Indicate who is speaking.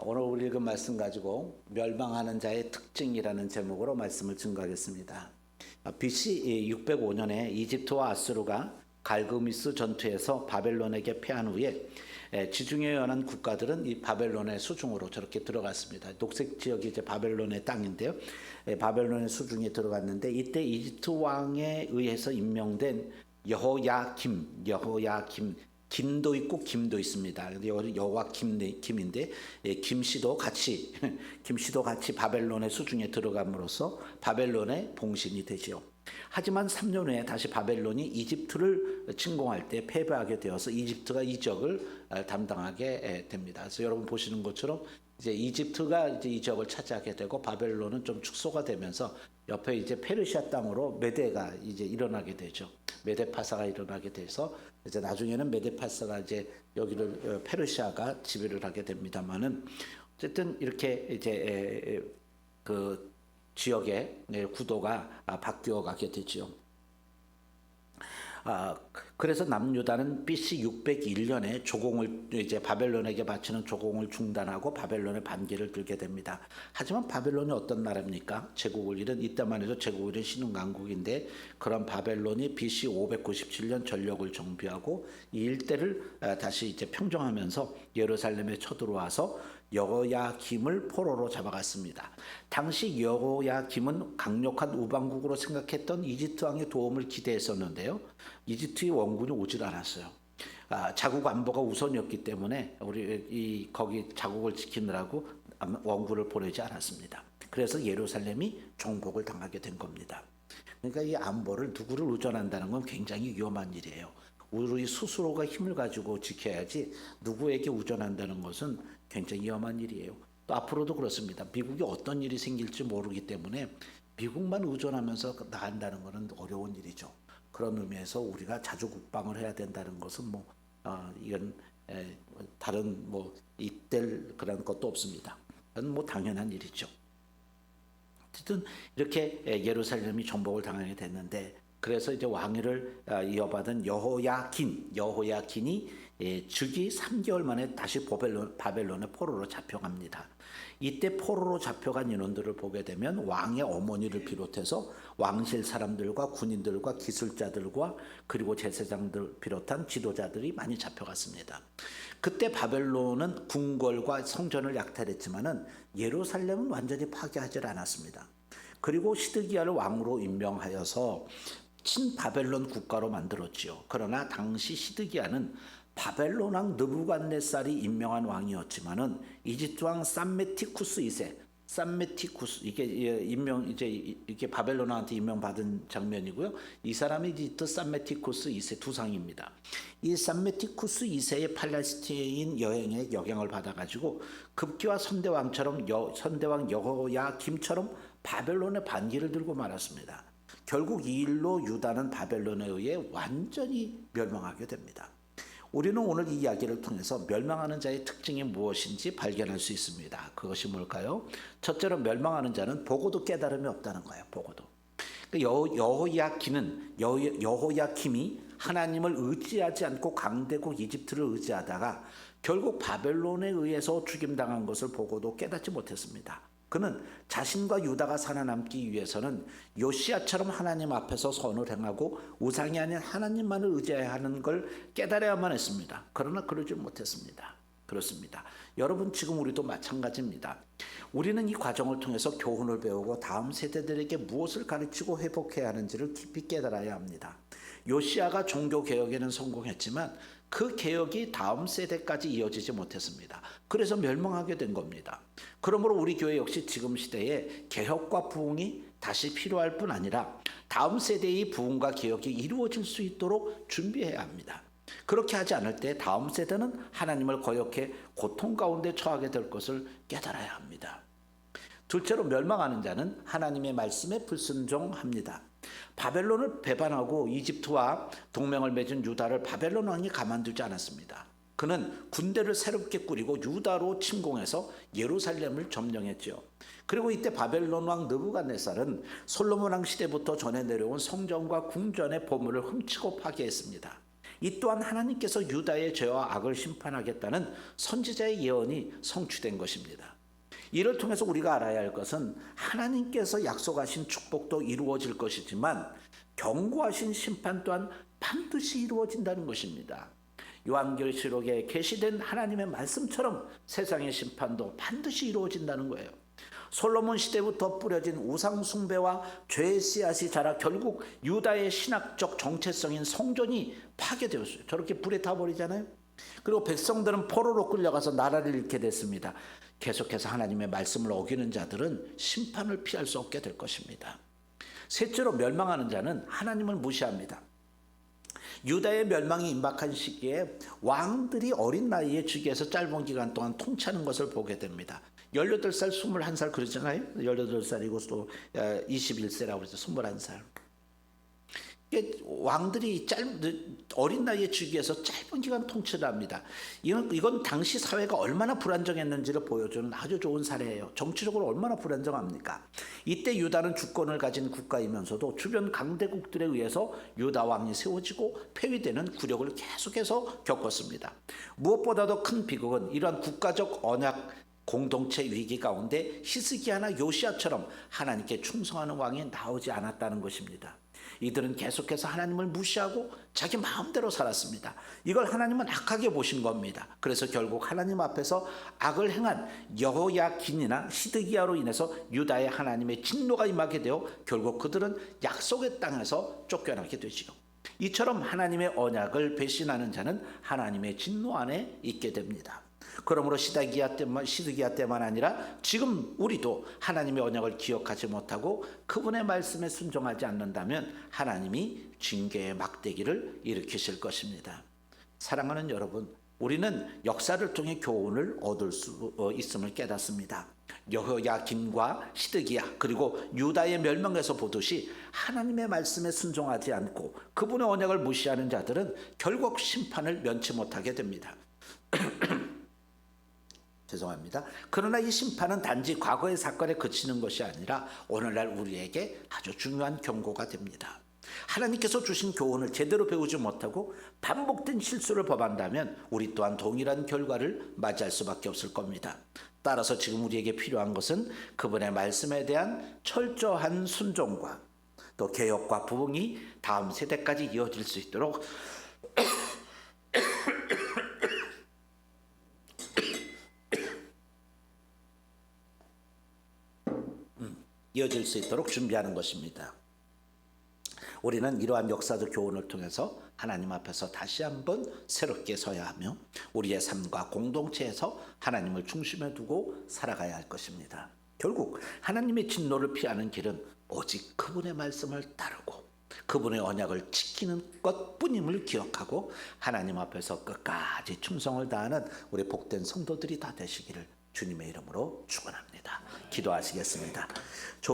Speaker 1: 오늘 우리 읽은 말씀 가지고 멸망하는 자의 특징이라는 제목으로 말씀을 증거하겠습니다. BC 605년에 이집트와 아수르가 갈그미스 전투에서 바벨론에게 패한 후에 지중해 연안 국가들은 이 바벨론의 수중으로 저렇게 들어갔습니다. 녹색 지역이 이제 바벨론의 땅인데요. 바벨론의 수중에 들어갔는데 이때 이집트 왕에 의해서 임명된 여호야김, 김도 있고 김도 있습니다. 김인데 김씨도 같이 김씨도 같이 바벨론의 수중에 들어감으로써 바벨론의 봉신이 되지요. 하지만 3년 후에 다시 바벨론이 이집트를 침공할 때 패배하게 되어서 이집트가 이적을 담당하게 됩니다. 그래서 여러분 보시는 것처럼 이제 이집트가 이제 이적을 차지하게 되고 바벨론은 좀 축소가 되면서 옆에 이제 페르시아 땅으로 메대가 이제 일어나게 되죠. 메데파사가 일어나게 돼서 이제 나중에는 메데파사가 이제 여기를 페르시아가 지배를 하게 됩니다만은 어쨌든 이렇게 이제 그 지역의 구도가 바뀌어 가게 되죠. 그래서 남유다는 BC 601년에 조공을 이제 바벨론에게 바치는 조공을 중단하고 바벨론의 반기를 들게 됩니다. 하지만 바벨론이 어떤 나라입니까? 제국을 잃은 이때만 해도 제국을 잃은 신흥강국인데 그런 바벨론이 BC 597년 전력을 정비하고 이 일대를 다시 이제 평정하면서 예루살렘에 쳐들어와서 여호야김을 포로로 잡아갔습니다. 당시 여호야김은 강력한 우방국으로 생각했던 이집트 왕의 도움을 기대했었는데요. 이집트의 원군이 오질 않았어요. 자국 안보가 우선이었기 때문에 거기 자국을 지키느라고 원군을 보내지 않았습니다. 그래서 예루살렘이 정복을 당하게 된 겁니다. 그러니까 이 안보를 누구를 의존한다는 건 굉장히 위험한 일이에요. 우리 스스로가 힘을 가지고 지켜야지 누구에게 의존한다는 것은 굉장히 위험한 일이에요. 또 앞으로도 그렇습니다. 미국이 어떤 일이 생길지 모르기 때문에 미국만 의존하면서 나간다는 것은 어려운 일이죠. 그런 의미에서 우리가 자주 국방을 해야 된다는 것은 이건 다른 이될 그런 것도 없습니다. 그건 당연한 일이죠. 어쨌든 이렇게 예루살렘이 정복을 당하게 됐는데 그래서 이제 왕위를 이어받은 여호야긴이 즉위 3개월 만에 다시 바벨론의 포로로 잡혀갑니다. 이때 포로로 잡혀간 인원들을 보게 되면 왕의 어머니를 비롯해서 왕실 사람들과 군인들과 기술자들과 그리고 제사장들 비롯한 지도자들이 많이 잡혀갔습니다. 그때 바벨론은 궁궐과 성전을 약탈했지만은 예루살렘은 완전히 파괴하지 않았습니다. 그리고 시드기야를 왕으로 임명하여서 친바벨론 국가로 만들었지요. 그러나 당시 시드기야는 바벨론 왕 느부갓네살이 임명한 왕이었지만은 이집트 왕 삼메티쿠스 2세, 이게 바벨론 왕한테 임명받은 장면이고요. 이 사람이 이집트 삼메티쿠스 2세 두상입니다. 이 삼메티쿠스 2세의 팔레스티인 여행에 영향을 받아가지고 급기와 선대왕 여호야김처럼 바벨론의 반기를 들고 말았습니다. 결국 이 일로 유다는 바벨론에 의해 완전히 멸망하게 됩니다. 우리는 오늘 이 이야기를 통해서 멸망하는 자의 특징이 무엇인지 발견할 수 있습니다. 그것이 뭘까요? 첫째로 멸망하는 자는 보고도 깨달음이 없다는 거예요. 보고도. 여호야김이 하나님을 의지하지 않고 강대국 이집트를 의지하다가 결국 바벨론에 의해서 죽임당한 것을 보고도 깨닫지 못했습니다. 그는 자신과 유다가 살아남기 위해서는 요시야처럼 하나님 앞에서 선을 행하고 우상이 아닌 하나님만을 의지해야 하는 걸 깨달아야만 했습니다. 그러나 그러지 못했습니다. 그렇습니다. 여러분 지금 우리도 마찬가지입니다. 우리는 이 과정을 통해서 교훈을 배우고 다음 세대들에게 무엇을 가르치고 회복해야 하는지를 깊이 깨달아야 합니다. 요시야가 종교개혁에는 성공했지만 그 개혁이 다음 세대까지 이어지지 못했습니다. 그래서 멸망하게 된 겁니다. 그러므로 우리 교회 역시 지금 시대에 개혁과 부흥이 다시 필요할 뿐 아니라 다음 세대의 부흥과 개혁이 이루어질 수 있도록 준비해야 합니다. 그렇게 하지 않을 때 다음 세대는 하나님을 거역해 고통 가운데 처하게 될 것을 깨달아야 합니다. 둘째로 멸망하는 자는 하나님의 말씀에 불순종합니다. 바벨론을 배반하고 이집트와 동맹을 맺은 유다를 바벨론 왕이 가만두지 않았습니다. 그는 군대를 새롭게 꾸리고 유다로 침공해서 예루살렘을 점령했죠. 그리고 이때 바벨론 왕 느부갓네살은 솔로몬 왕 시대부터 전해 내려온 성전과 궁전의 보물을 훔치고 파괴했습니다. 이 또한 하나님께서 유다의 죄와 악을 심판하겠다는 선지자의 예언이 성취된 것입니다. 이를 통해서 우리가 알아야 할 것은 하나님께서 약속하신 축복도 이루어질 것이지만 경고하신 심판 또한 반드시 이루어진다는 것입니다. 요한계시록에 계시된 하나님의 말씀처럼 세상의 심판도 반드시 이루어진다는 거예요. 솔로몬 시대부터 뿌려진 우상 숭배와 죄의 씨앗이 자라 결국 유다의 신학적 정체성인 성전이 파괴되었어요. 저렇게 불에 타버리잖아요. 그리고 백성들은 포로로 끌려가서 나라를 잃게 됐습니다. 계속해서 하나님의 말씀을 어기는 자들은 심판을 피할 수 없게 될 것입니다. 셋째로, 멸망하는 자는 하나님을 무시합니다. 유다의 멸망이 임박한 시기에 왕들이 어린 나이에 즉위해서 짧은 기간 동안 통치하는 것을 보게 됩니다. 18살, 21살 그러잖아요. 18살이고 또 21세라고 그러죠. 21살. 왕들이 어린 나이에 즉위해서 짧은 기간 통치를 합니다. 이건 당시 사회가 얼마나 불안정했는지를 보여주는 아주 좋은 사례예요. 정치적으로 얼마나 불안정합니까? 이때 유다는 주권을 가진 국가이면서도 주변 강대국들에 의해서 유다 왕이 세워지고 폐위되는 굴욕을 계속해서 겪었습니다. 무엇보다도 큰 비극은 이러한 국가적 언약 공동체 위기 가운데 히스기야나 요시야처럼 하나님께 충성하는 왕이 나오지 않았다는 것입니다. 이들은 계속해서 하나님을 무시하고 자기 마음대로 살았습니다. 이걸 하나님은 악하게 보신 겁니다. 그래서 결국 하나님 앞에서 악을 행한 여호야긴이나 시드기야로 인해서 유다의 하나님의 진노가 임하게 되어 결국 그들은 약속의 땅에서 쫓겨나게 되지요. 이처럼 하나님의 언약을 배신하는 자는 하나님의 진노 안에 있게 됩니다. 그러므로 시드기야 때만 아니라 지금 우리도 하나님의 언약을 기억하지 못하고 그분의 말씀에 순종하지 않는다면 하나님이 징계의 막대기를 일으키실 것입니다. 사랑하는 여러분, 우리는 역사를 통해 교훈을 얻을 수 있음을 깨닫습니다. 여호야김과 시드기야 그리고 유다의 멸망에서 보듯이 하나님의 말씀에 순종하지 않고 그분의 언약을 무시하는 자들은 결국 심판을 면치 못하게 됩니다. 죄송합니다. 그러나 이 심판은 단지 과거의 사건에 그치는 것이 아니라 오늘날 우리에게 아주 중요한 경고가 됩니다. 하나님께서 주신 교훈을 제대로 배우지 못하고 반복된 실수를 범한다면 우리 또한 동일한 결과를 맞이할 수밖에 없을 겁니다. 따라서 지금 우리에게 필요한 것은 그분의 말씀에 대한 철저한 순종과 또 개혁과 부흥이 다음 세대까지 이어질 수 있도록 준비하는 것입니다. 우리는 이러한 역사적 교훈을 통해서 하나님 앞에서 다시 한번 새롭게 서야 하며 우리의 삶과 공동체에서 하나님을 중심에 두고 살아가야 할 것입니다. 결국 하나님의 진노를 피하는 길은 오직 그분의 말씀을 따르고 그분의 언약을 지키는 것뿐임을 기억하고 하나님 앞에서 끝까지 충성을 다하는 우리 복된 성도들이 다 되시기를 주님의 이름으로 축원합니다. 기도하시겠습니다.